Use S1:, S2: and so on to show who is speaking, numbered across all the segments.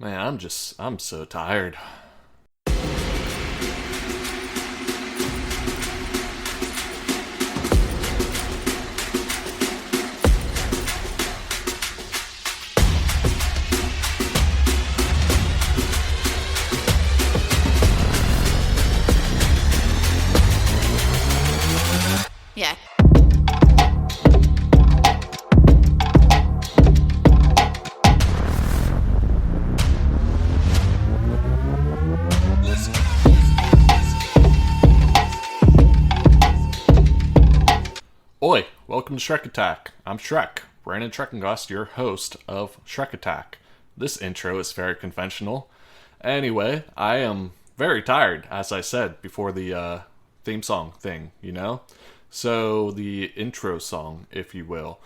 S1: Man, I'm so tired.
S2: Yeah.
S1: Oi, welcome to Schrec Attack. I'm Schrec, Brandon Treckengast, your host of Schrec Attack. This intro is very conventional. Anyway, I am very tired, as I said before the theme song thing. So, the intro song, if you will.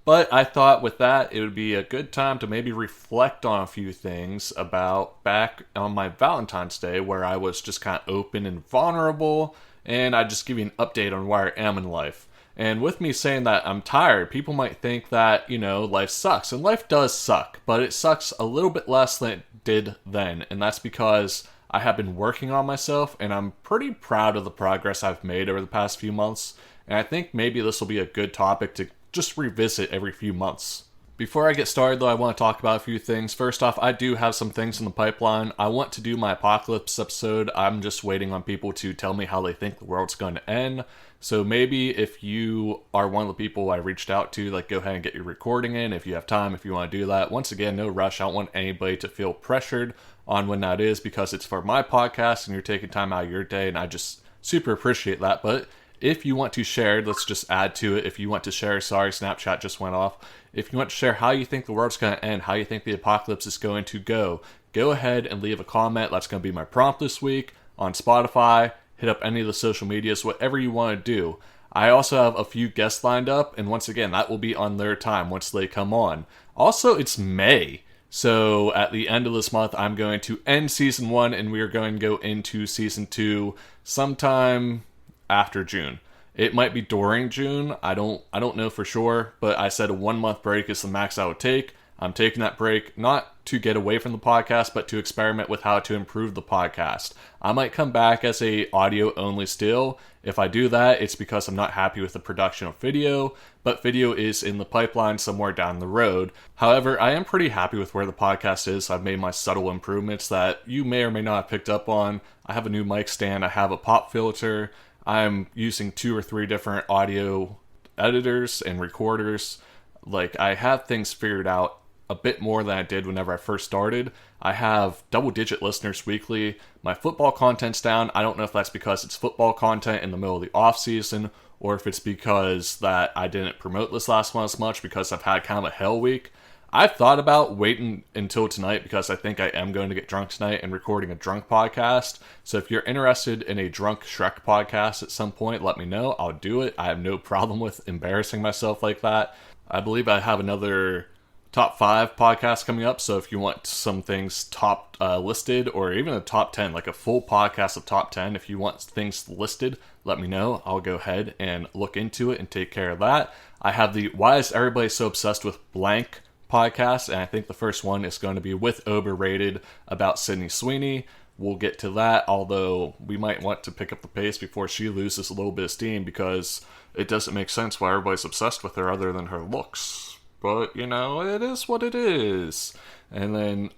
S1: But I thought with that, it would be a good time to maybe reflect on a few things about back on my Valentine's Day, where I was just kind of open and vulnerable, and I just give you an update on where I am in life. And with me saying that I'm tired, people might think that, life sucks. And life does suck, but it sucks a little bit less than it did then. And that's because I have been working on myself, and I'm pretty proud of the progress I've made over the past few months. And I think maybe this will be a good topic to just revisit every few months. Before I get started, though, I want to talk about a few things. First off, I do have some things in the pipeline. I want to do my apocalypse episode. I'm just waiting on people to tell me how they think the world's going to end. So maybe if you are one of the people I reached out to, go ahead and get your recording in if you have time, if you want to do that. Once again, no rush. I don't want anybody to feel pressured on when that is because it's for my podcast and you're taking time out of your day, and I just super appreciate that. But if you want to share, let's just add to it. If you want to share, sorry, Snapchat just went off. If you want to share how you think the world's going to end, how you think the apocalypse is going to go ahead and leave a comment. That's going to be my prompt this week on Spotify. Hit up any of the social medias, whatever you want to do. I also have a few guests lined up, and once again, that will be on their time once they come on. Also, it's May, so at the end of this month, I'm going to end Season 1, and we are going to go into Season 2 sometime after June. It might be during June, I don't know for sure, but I said a 1 month break is the max I would take. I'm taking that break not to get away from the podcast, but to experiment with how to improve the podcast. I might come back as a audio only still. If I do that, it's because I'm not happy with the production of video, but video is in the pipeline somewhere down the road. However, I am pretty happy with where the podcast is. I've made my subtle improvements that you may or may not have picked up on. I have a new mic stand, I have a pop filter, I'm using 2 or 3 different audio editors and recorders. I have things figured out a bit more than I did whenever I first started. I have double-digit listeners weekly. My football content's down. I don't know if that's because it's football content in the middle of the off-season, or if it's because that I didn't promote this last one as much because I've had kind of a hell week. I've thought about waiting until tonight because I think I am going to get drunk tonight and recording a drunk podcast. So if you're interested in a drunk Schrec podcast at some point, let me know. I'll do it. I have no problem with embarrassing myself like that. I believe I have another top 5 podcast coming up, so if you want some things top listed, or even a top 10, like a full podcast of top 10, if you want things listed, let me know. I'll go ahead and look into it and take care of that. I have the Why is Everybody So Obsessed with Blank podcast, and I think the first one is going to be with Overrated about Sydney Sweeney. We'll get to that, although we might want to pick up the pace before she loses a little bit of steam, because it doesn't make sense why everybody's obsessed with her other than her looks. But, it is what it is. And then,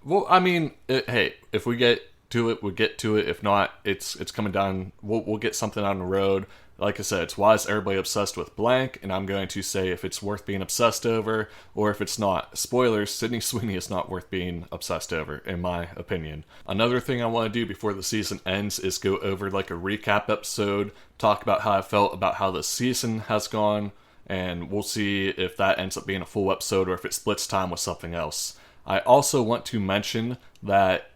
S1: hey, if we get to it, we'll get to it. If not, it's coming down. We'll get something on the road. Like I said, it's why is everybody obsessed with blank, and I'm going to say if it's worth being obsessed over, or if it's not. Spoilers, Sydney Sweeney is not worth being obsessed over, in my opinion. Another thing I want to do before the season ends is go over a recap episode, talk about how I felt about how the season has gone, and we'll see if that ends up being a full episode or if it splits time with something else. I also want to mention that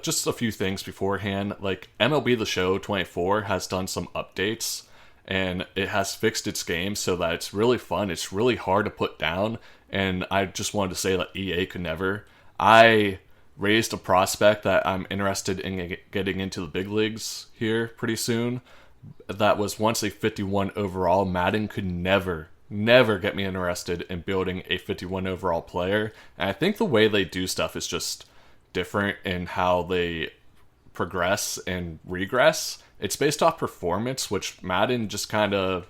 S1: just a few things beforehand, MLB The Show 24 has done some updates, and it has fixed its game so that it's really fun. It's really hard to put down, and I just wanted to say that EA could never. I raised a prospect that I'm interested in getting into the big leagues here pretty soon. That was once a 51 overall. Madden could never get me interested in building a 51 overall player. And I think the way they do stuff is just different in how they progress and regress. It's based off performance, which Madden just kind of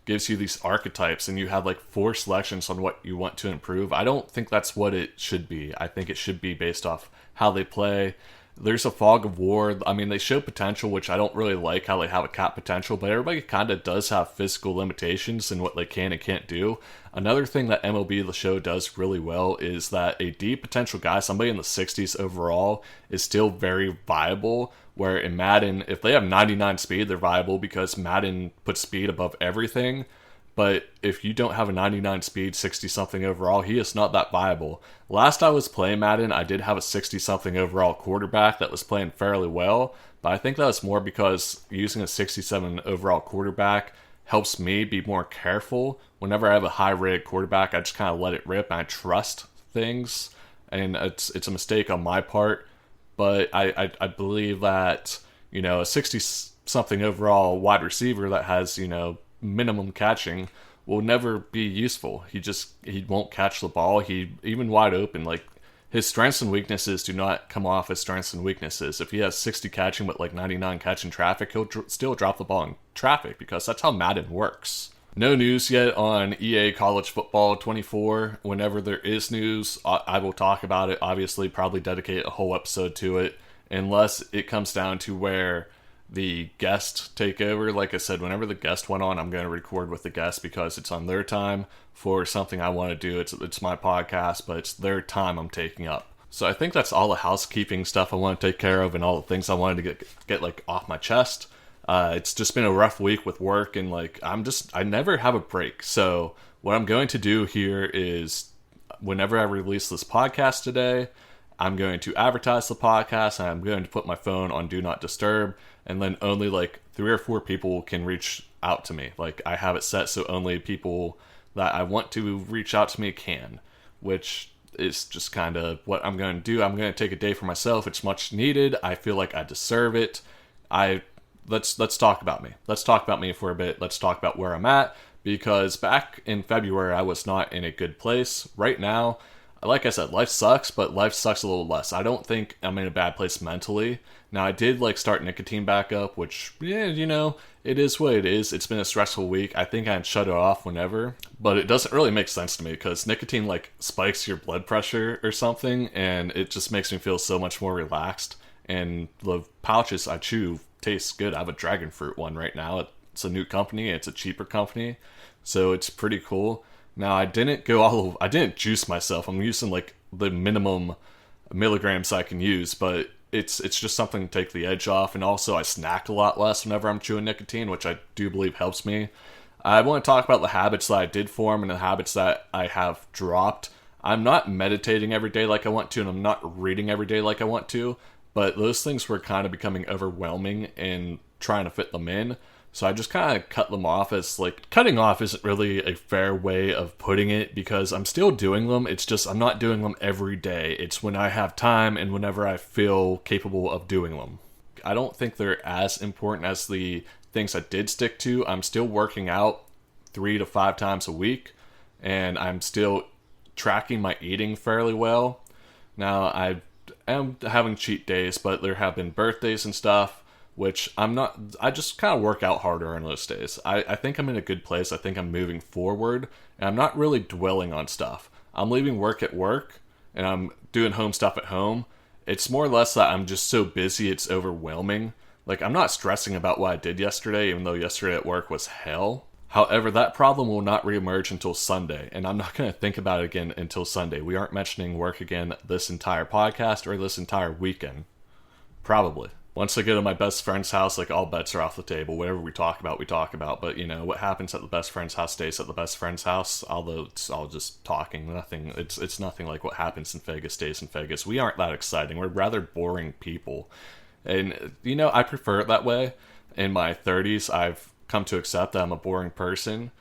S1: gives you these archetypes and you have like 4 selections on what you want to improve. I don't think that's what it should be. I think it should be based off how they play. There's a fog of war. I mean, they show potential, which I don't really like how they have a cap potential, but everybody kind of does have physical limitations in what they can and can't do. Another thing that MLB The Show does really well is that a D potential guy, somebody in the 60s overall, is still very viable, where in Madden, if they have 99 speed, they're viable because Madden puts speed above everything. But if you don't have a 99 speed, 60-something overall, he is not that viable. Last I was playing Madden, I did have a 60-something overall quarterback that was playing fairly well, but I think that was more because using a 67 overall quarterback helps me be more careful. Whenever I have a high-rated quarterback, I just kind of let it rip and I trust things, and it's a mistake on my part, but I believe that, a 60-something overall wide receiver that has, minimum catching will never be useful. He won't catch the ball. He even wide open, like his strengths and weaknesses do not come off as strengths and weaknesses. If he has 60 catching but like 99 catching traffic, he'll still drop the ball in traffic because that's how Madden works. No news yet on EA College Football 24. Whenever there is news, I will talk about it. Obviously, probably dedicate a whole episode to it, unless it comes down to where the guest take over. Like I said, whenever the guest went on, I'm going to record with the guest because it's on their time for something I want to do. It's my podcast, but it's their time I'm taking up. So I think that's all the housekeeping stuff I want to take care of and all the things I wanted to get like off my chest. It's just been a rough week with work, and like I never have a break. So what I'm going to do here is, whenever I release this podcast today, I'm going to advertise the podcast and I'm going to put my phone on Do Not Disturb, and then only like 3 or 4 people can reach out to me. Like I have it set so only people that I want to reach out to me can, which is just kind of what I'm going to do. I'm going to take a day for myself. It's much needed. I feel like I deserve it. Let's talk about me. Let's talk about me for a bit. Let's talk about where I'm at, because back in February I was not in a good place. Right now, like I said, life sucks, but life sucks a little less. I don't think I'm in a bad place mentally. Now, I did start nicotine back up, which, it is what it is. It's been a stressful week. I think I'd shut it off whenever, but it doesn't really make sense to me because nicotine spikes your blood pressure or something, and it just makes me feel so much more relaxed. And the pouches I chew taste good. I have a dragon fruit one right now. It's a new company. It's a cheaper company, so it's pretty cool. Now, I didn't juice myself. I'm using the minimum milligrams I can use, but it's just something to take the edge off. And also I snack a lot less whenever I'm chewing nicotine, which I do believe helps me. I want to talk about the habits that I did form and the habits that I have dropped. I'm not meditating every day like I want to, and I'm not reading every day like I want to, but those things were kind of becoming overwhelming and trying to fit them in. So I just kind of cut them off. As cutting off isn't really a fair way of putting it, because I'm still doing them. It's just I'm not doing them every day. It's when I have time and whenever I feel capable of doing them. I don't think they're as important as the things I did stick to. I'm still working out 3 to 5 times a week, and I'm still tracking my eating fairly well. Now, I am having cheat days, but there have been birthdays and stuff, which I just kind of work out harder on those days. I think I'm in a good place. I think I'm moving forward, and I'm not really dwelling on stuff. I'm leaving work at work, and I'm doing home stuff at home. It's more or less that I'm just so busy it's overwhelming. I'm not stressing about what I did yesterday, even though yesterday at work was hell. However, that problem will not reemerge until Sunday, and I'm not going to think about it again until Sunday. We aren't mentioning work again this entire podcast or this entire weekend. Probably. Once I go to my best friend's house, all bets are off the table. Whatever we talk about, we talk about. But, what happens at the best friend's house stays at the best friend's house. Although it's all just talking. It's nothing like what happens in Vegas stays in Vegas. We aren't that exciting. We're rather boring people. And, I prefer it that way. In my 30s, I've come to accept that I'm a boring person.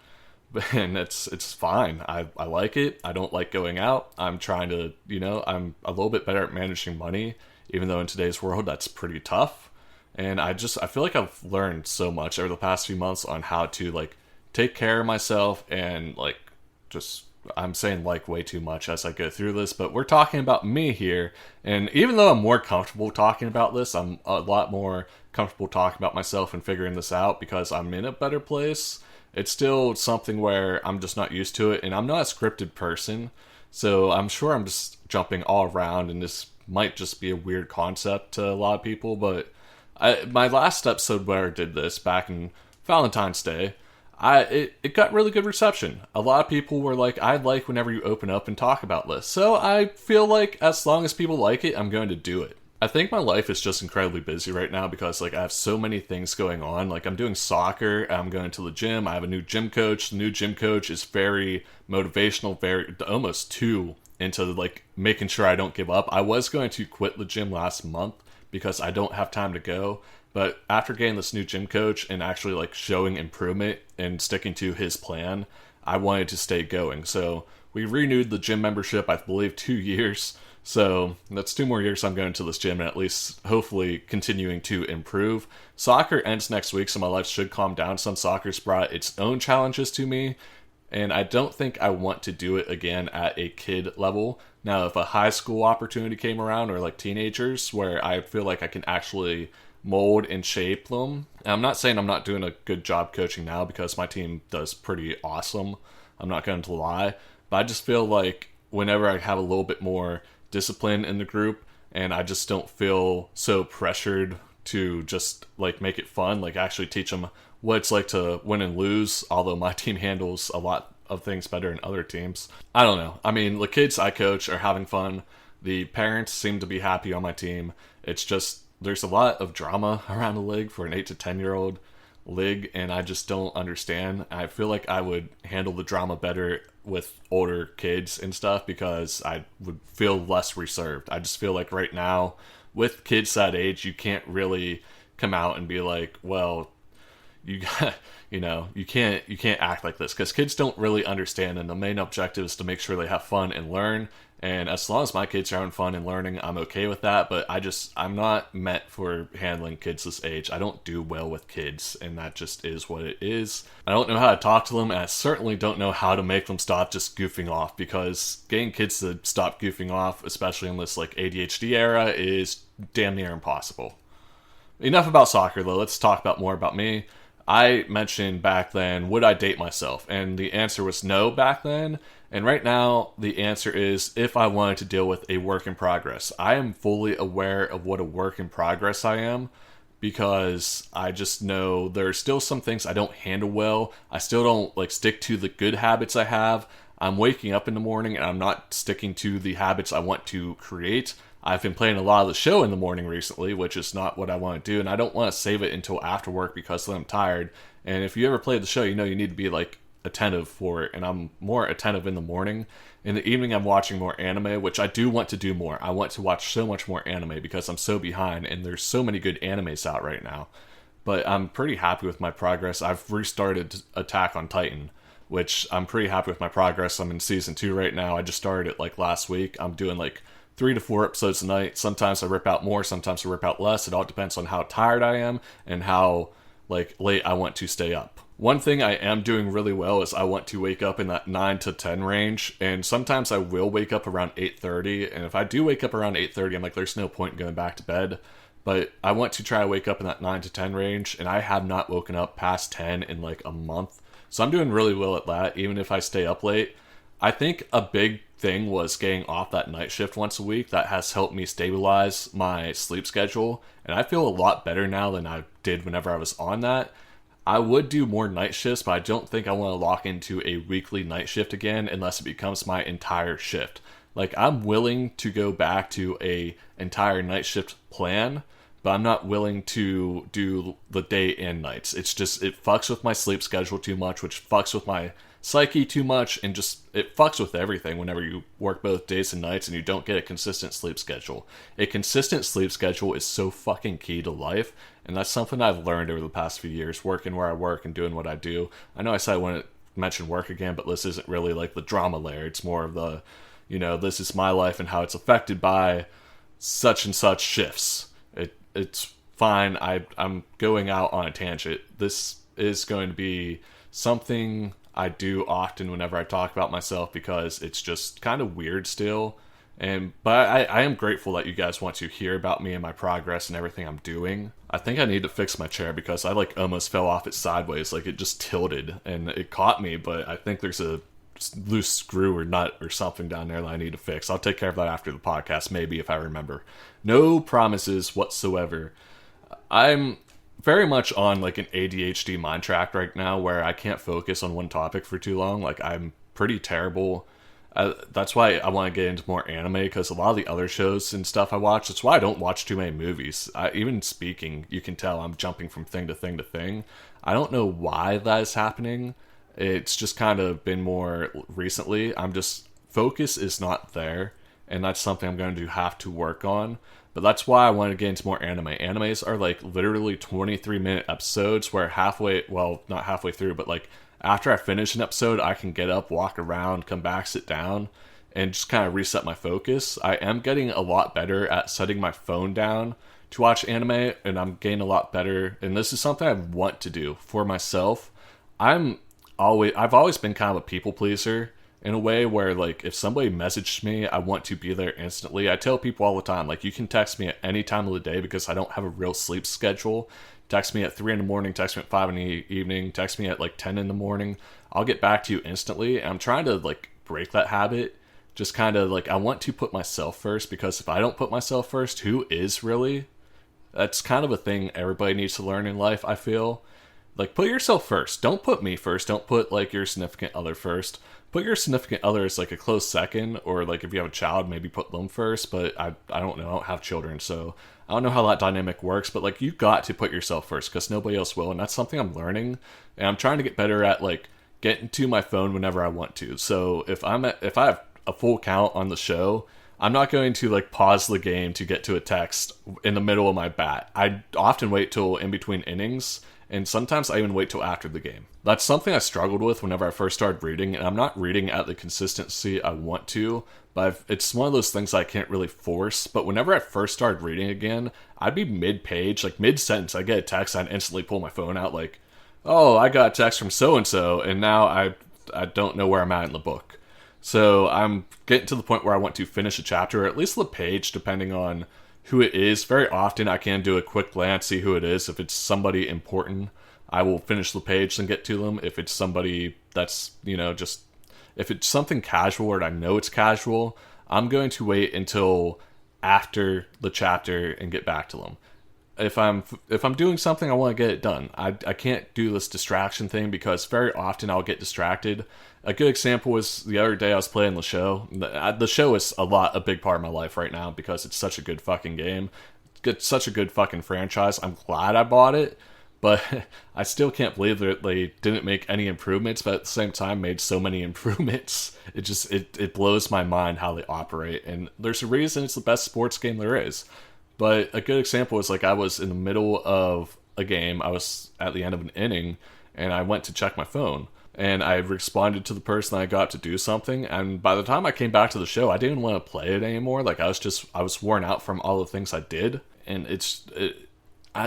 S1: And it's fine. I like it. I don't like going out. I'm trying to, I'm a little bit better at managing money, even though in today's world that's pretty tough. And I feel like I've learned so much over the past few months on how to take care of myself and just I'm saying like way too much as I go through this, but we're talking about me here. And even though I'm more comfortable talking about this, I'm a lot more comfortable talking about myself and figuring this out because I'm in a better place. It's still something where I'm just not used to it, and I'm not a scripted person. So I'm sure I'm just jumping all around, and this might just be a weird concept to a lot of people. But my last episode where I did this back in Valentine's Day, it got really good reception. A lot of people were like, I like whenever you open up and talk about this. So I feel like as long as people like it, I'm going to do it. I think my life is just incredibly busy right now because like I have so many things going on. Like I'm doing soccer, I'm going to the gym, I have a new gym coach. The new gym coach is very motivational, very almost too into like making sure I don't give up. I was going to quit the gym last month because I don't have time to go. But after getting this new gym coach and actually like showing improvement and sticking to his plan, I wanted to stay going. So we renewed the gym membership, I believe 2 years. So that's 2 more years I'm going to this gym and at least hopefully continuing to improve. Soccer ends next week, so my life should calm down some. Soccer's brought its own challenges to me, and I don't think I want to do it again at a kid level. Now, if a high school opportunity came around or like teenagers where I feel like I can actually mold and shape them. And I'm not saying I'm not doing a good job coaching now because my team does pretty awesome. I'm not going to lie. But I just feel like whenever I have a little bit more discipline in the group and I just don't feel so pressured to just like make it fun, like actually teach them what it's like to win and lose, although my team handles a lot of things better than other teams. I don't know. I mean, the kids I coach are having fun. The parents seem to be happy on my team. It's just there's a lot of drama around the league for an 8 to 10-year-old league, and I just don't understand. I feel like I would handle the drama better with older kids and stuff because I would feel less reserved. I just feel like right now with kids that age, you can't really come out and be like, well, you got, you can't act like this because kids don't really understand, and the main objective is to make sure they have fun and learn. And as long as my kids are having fun and learning, I'm okay with that. But I'm not meant for handling kids this age. I don't do well with kids, and that just is what it is. I don't know how to talk to them, and I certainly don't know how to make them stop just goofing off, because getting kids to stop goofing off, especially in this like ADHD era, is damn near impossible. Enough about soccer, though. Let's talk about more about me. I mentioned back then, would I date myself? And the answer was no back then. And right now, the answer is if I wanted to deal with a work in progress. I am fully aware of what a work in progress I am because I just know there are still some things I don't handle well. I still don't like stick to the good habits I have. I'm waking up in the morning and I'm not sticking to the habits I want to create. I've been playing a lot of the show in the morning recently, which is not what I want to do, and I don't want to save it until after work because then I'm tired. And if you ever played the show, you know you need to be like attentive for it, and I'm more attentive in the morning. In the evening, I'm watching more anime, which I do want to do more. I want to watch so much more anime because I'm so behind, and there's so many good animes out right now. But I'm pretty happy with my progress. I've restarted Attack on Titan, which I'm pretty happy with my progress. I'm in season 2 right now. I just started it like last week. I'm doing like 3 to 4 episodes a night. Sometimes I rip out more, sometimes I rip out less. It all depends on how tired I am and how like late I want to stay up. One thing I am doing really well is I want to wake up in that 9 to 10 range, and sometimes I will wake up around 8:30, and if I do wake up around 8:30, I'm like, there's no point in going back to bed. But I want to try to wake up in that 9 to 10 range, and I have not woken up past 10 in like a month. So I'm doing really well at that, even if I stay up late. I think a big thing was getting off that night shift once a week. That has helped me stabilize my sleep schedule, and I feel a lot better now than I did whenever I was on that. I would do more night shifts, but I don't think I want to lock into a weekly night shift again unless it becomes my entire shift. Like, I'm willing to go back to a entire night shift plan, but I'm not willing to do the day and nights. It's just, it fucks with my sleep schedule too much, which fucks with my psyche too much, and just, it fucks with everything whenever you work both days and nights and you don't get a consistent sleep schedule. A consistent sleep schedule is so fucking key to life, and that's something I've learned over the past few years, working where I work and doing what I do. I know I said I wouldn't mention work again, but this isn't really like the drama layer. It's more of the, this is my life and how it's affected by such and such shifts. It's fine. I'm going out on a tangent. This is going to be something I do often whenever I talk about myself because it's just kind of weird still. But I am grateful that you guys want to hear about me and my progress and everything I'm doing. I think I need to fix my chair because I like almost fell off it sideways, like it just tilted and it caught me, but I think there's a loose screw or nut or something down there that I need to fix. I'll take care of that after the podcast, maybe, if I remember. No promises whatsoever. I'm very much on like an ADHD mind track right now where I can't focus on one topic for too long. Like I'm pretty terrible. That's why I want to get into more anime, because a lot of the other shows and stuff I watch, that's why I don't watch too many movies. Even speaking, you can tell I'm jumping from thing to thing to thing. I don't know why that is happening. It's just kind of been more recently. Focus is not there, and that's something I'm going to have to work on. But that's why I want to get into more anime. Animes are like literally 23-minute episodes where not halfway through, but like after I finish an episode, I can get up, walk around, come back, sit down, and just kind of reset my focus. I am getting a lot better at setting my phone down to watch anime, and I'm getting a lot better. And this is something I want to do for myself. I've always been kind of a people pleaser in a way where, like, if somebody messaged me, I want to be there instantly. I tell people all the time, like, you can text me at any time of the day because I don't have a real sleep schedule. Text me at 3 in the morning, text me at 5 in the evening, text me at like 10 in the morning. I'll get back to you instantly. And I'm trying to like break that habit. Just kind of like, I want to put myself first, because if I don't put myself first, who is really? That's kind of a thing everybody needs to learn in life, I feel. Like, put yourself first. Don't put me first. Don't put like your significant other first. Put your significant other as like a close second, or like if you have a child, maybe put them first. But I don't know. I don't have children, so I don't know how that dynamic works. But like, you got to put yourself first because nobody else will, and that's something I'm learning, and I'm trying to get better at like getting to my phone whenever I want to. So if I have a full count on the show, I'm not going to like pause the game to get to a text in the middle of my bat. I often wait till in between innings. And sometimes I even wait till after the game. That's something I struggled with whenever I first started reading, and I'm not reading at the consistency I want to, but it's one of those things I can't really force. But whenever I first started reading again, I'd be mid-page, like mid-sentence, I'd get a text, I'd instantly pull my phone out like, oh, I got a text from so-and-so, and now I don't know where I'm at in the book. So I'm getting to the point where I want to finish a chapter, or at least the page, depending on who it is. Very often I can do a quick glance, see who it is. If it's somebody important, I will finish the page and get to them. If it's somebody that's, if it's something casual and I know it's casual, I'm going to wait until after the chapter and get back to them. If I'm doing something, I want to get it done. I can't do this distraction thing because very often I'll get distracted. A good example was the other day I was playing the show. The show is a big part of my life right now because it's such a good fucking game. It's such a good fucking franchise. I'm glad I bought it, but I still can't believe that they didn't make any improvements, but at the same time made so many improvements. It blows my mind how they operate, and there's a reason it's the best sports game there is. But a good example is like I was in the middle of a game, I was at the end of an inning, and I went to check my phone. And I responded to the person I got to do something, and by the time I came back to the show, I didn't want to play it anymore. Like I was worn out from all the things I did, and it's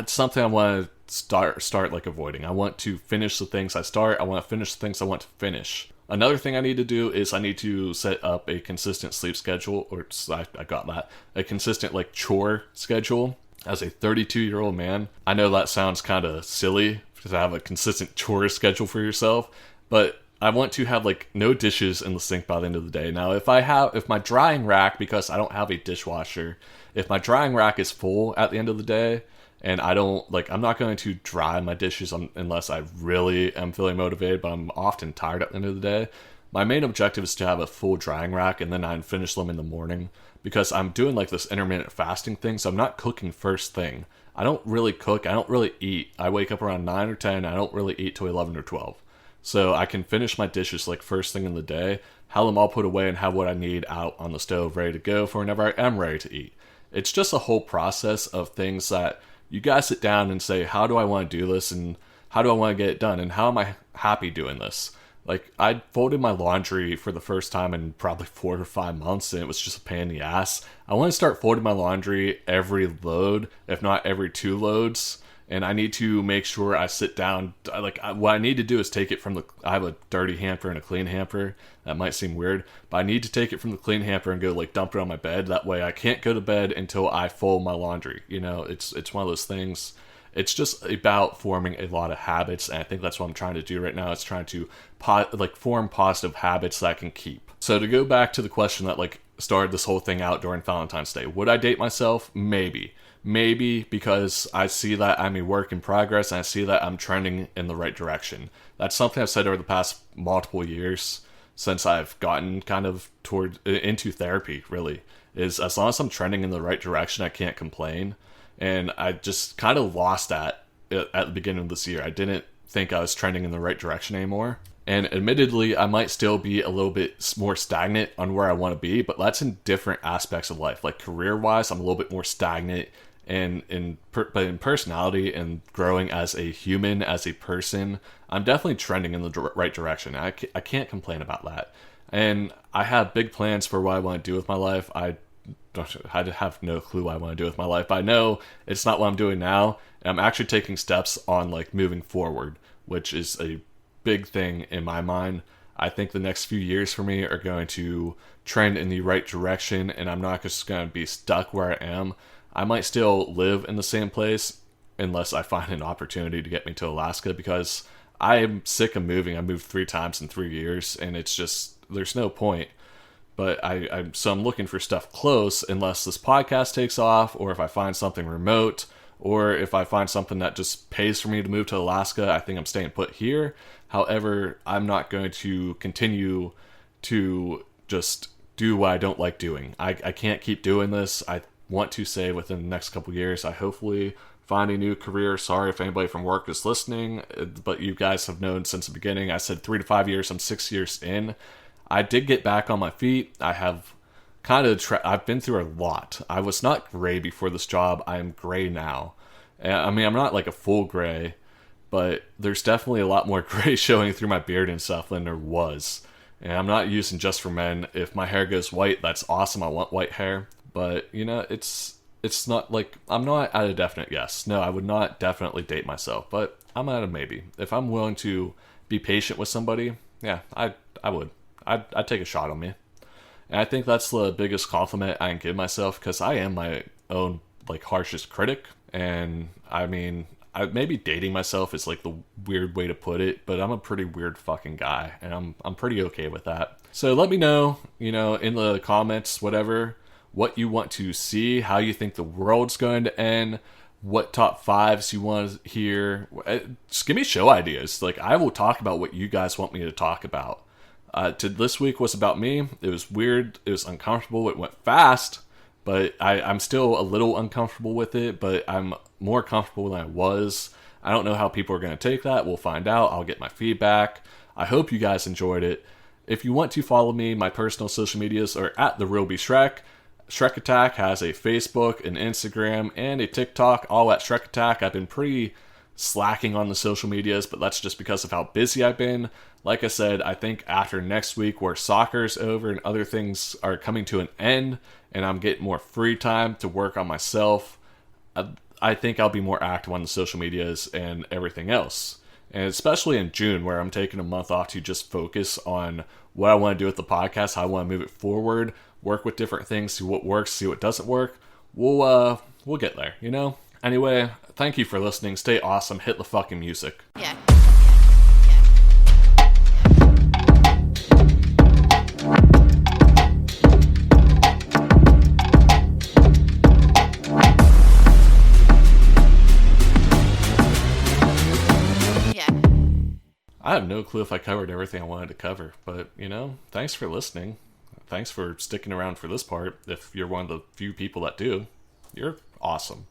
S1: something I want to start like avoiding. I want to finish the things I start. I want to finish the things I want to finish. Another thing I need to do is I need to set up a consistent sleep schedule, or I got that, a consistent like chore schedule. As a 32-year-old man, I know that sounds kind of silly to have a consistent chore schedule for yourself, but I want to have like no dishes in the sink by the end of the day. Now, if my drying rack, because I don't have a dishwasher, if my drying rack is full at the end of the day, and I'm not going to dry my dishes unless I really am feeling motivated, but I'm often tired at the end of the day. My main objective is to have a full drying rack, and then I finish them in the morning, because I'm doing like this intermittent fasting thing, so I'm not cooking first thing. I don't really cook, I don't really eat. I wake up around 9 or 10, I don't really eat till 11 or 12. So I can finish my dishes like first thing in the day, have them all put away, and have what I need out on the stove ready to go for whenever I am ready to eat. It's just a whole process of things that you guys sit down and say, how do I want to do this, and how do I want to get it done, and how am I happy doing this? Like, I folded my laundry for the first time in probably 4 or 5 months, and it was just a pain in the ass. I want to start folding my laundry every load, if not every 2 loads, and I need to make sure I sit down. What I need to do is take it from I have a dirty hamper and a clean hamper. That might seem weird, but I need to take it from the clean hamper and go like dump it on my bed. That way I can't go to bed until I fold my laundry. It's one of those things. It's just about forming a lot of habits, and I think that's what I'm trying to do right now. It's trying to form positive habits that I can keep. So to go back to the question that started this whole thing out during Valentine's Day, would I date myself? Maybe because I see that I'm a work in progress, and I see that I'm trending in the right direction. That's something I've said over the past multiple years since I've gotten kind of into therapy, really, is as long as I'm trending in the right direction, I can't complain. And I just kind of lost that at the beginning of this year. I didn't think I was trending in the right direction anymore. And admittedly, I might still be a little bit more stagnant on where I want to be, but that's in different aspects of life. Like career-wise, I'm a little bit more stagnant, but in personality and growing as a human, as a person, I'm definitely trending in the right direction. I can't complain about that. And I have big plans for what I want to do with my life. I have no clue what I want to do with my life, but I know it's not what I'm doing now. And I'm actually taking steps on moving forward, which is a big thing in my mind. I think the next few years for me are going to trend in the right direction, and I'm not just going to be stuck where I am. I might still live in the same place unless I find an opportunity to get me to Alaska, because I am sick of moving. I moved 3 times in 3 years, and it's just, there's no point. But I'm looking for stuff close unless this podcast takes off, or if I find something remote, or if I find something that just pays for me to move to Alaska. I think I'm staying put here. However, I'm not going to continue to just do what I don't like doing. I can't keep doing this. I want to say within the next couple years, I hopefully find a new career. Sorry if anybody from work is listening, but you guys have known since the beginning. I said 3 to 5 years. I'm 6 years in. I did get back on my feet. I have I've been through a lot. I was not gray before this job. I am gray now. I mean, I'm not like a full gray, but there's definitely a lot more gray showing through my beard and stuff than there was. And I'm not using Just for Men. If my hair goes white, that's awesome. I want white hair. But, it's not like, I'm not at a definite yes. No, I would not definitely date myself, but I'm at a maybe. If I'm willing to be patient with somebody, yeah, I would. I'd take a shot on me. And I think that's the biggest compliment I can give myself, because I am my own harshest critic. And I mean, maybe dating myself is the weird way to put it, but I'm a pretty weird fucking guy, and I'm pretty okay with that. So let me know, in the comments, whatever, what you want to see, how you think the world's going to end, what top 5s you want to hear. Just give me show ideas. I will talk about what you guys want me to talk about. This week was about me. It was weird. It was uncomfortable. It went fast, but I'm still a little uncomfortable with it, but I'm more comfortable than I was. I don't know how people are going to take that. We'll find out. I'll get my feedback. I hope you guys enjoyed it. If you want to follow me, my personal social medias are at the Real Schrec. Schrec Attack has a Facebook, an Instagram, and a TikTok, all at Schrec Attack. I've been pretty slacking on the social medias, but that's just because of how busy I've been. Like I said, I think after next week, where soccer's over and other things are coming to an end, and I'm getting more free time to work on myself, I think I'll be more active on the social medias and everything else. And especially in June, where I'm taking a month off to just focus on what I want to do with the podcast, how I want to move it forward, work with different things, see what works, see what doesn't work. We'll get there, Anyway, thank you for listening. Stay awesome. Hit the fucking music.
S2: Yeah.
S1: I have no clue if I covered everything I wanted to cover, but, thanks for listening. Thanks for sticking around for this part. If you're one of the few people that do, you're awesome.